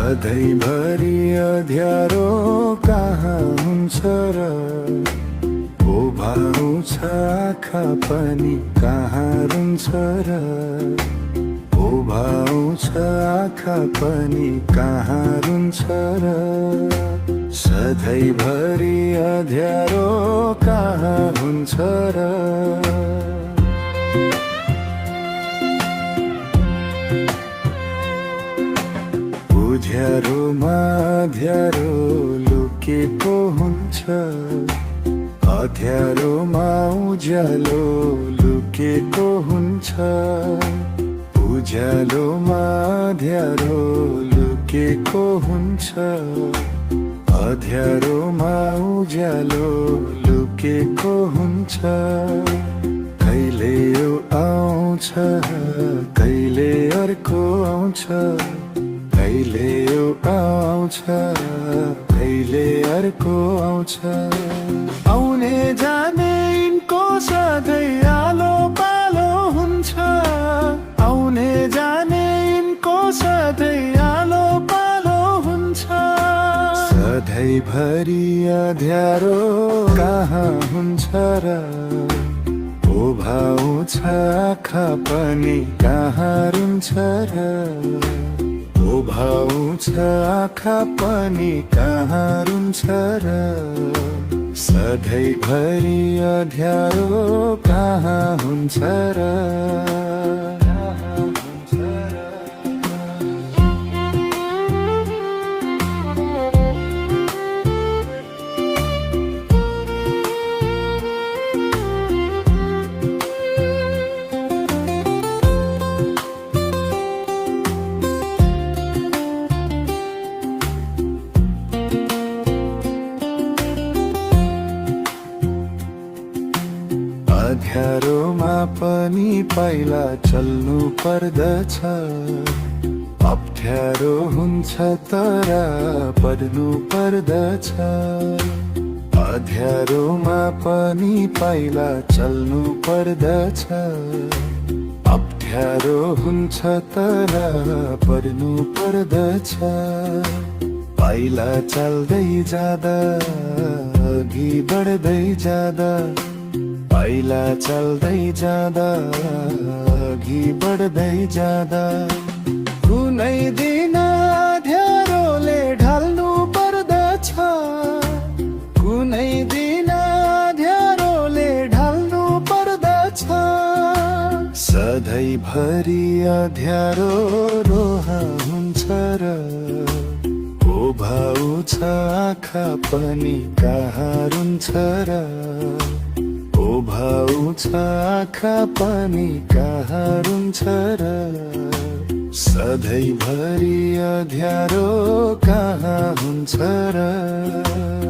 सधैँभरि अँध्यारो कहाँ हुन्छ र उभाउँछ आँखा पनि कहाँ रुन्छ र उभाउँछ आँखा पनि कहाँ रुन्छ र सधैँभरि अँध्यारो कहाँ हुन्छ र उज्यारोमा अँध्यारो लुकेको हुन्छ अँध्यारोमा उज्यालो लुकेको हुन्छ उज्यालोमा अँध्यारो लुकेको हुन्छ अँध्यारोमा उज्यालो लुकेको हुन्छ कहिले यो आउँछ कहिले अर्को आउँछ कहिले यो आउँछ कहिले अर्को आउँछ आउने जाने यिनको सधैँ आलो पालो हुन्छ आउने जाने यिनको सधैँ आलो पालो हुन्छ सधैँभरि अँध्यारो कहाँ हुन्छ र उभाउँछ आँखा पनि कहाँ रुन्छ र उभाउँछ आँखा पनि कहाँ रुन्छ र सधैँभरि अँध्यारो कहाँ हुन्छ र अँध्यारोमा पनि पाइला चल्नु पर्दछ अप्ठ्यारो हुन्छ तर पढ्नु पर्दछ अँध्यारोमा पनि पाइला चल्नु पर्दछ अप्ठ्यारो हुन्छ तर पढ्नु पर्दछ पाइला चल्दै जाँदा अघि बढ्दै जाँदा पाइला चल्दै जाँदा अघि बढ्दै जाँदा कुनै दिन अँध्यारोले ढल्नु पर्दछ कुनै दिन अँध्यारोले ढल्नु पर्दछ सधैँभरि अँध्यारो रोहा हुन्छ र उभाउँछ आँखा पनि कहाँ रुन्छ र उभाउँछ आँखा पनि कहाँ रुन्छ र सधैँभरि अँध्यारो कहाँ हुन्छ र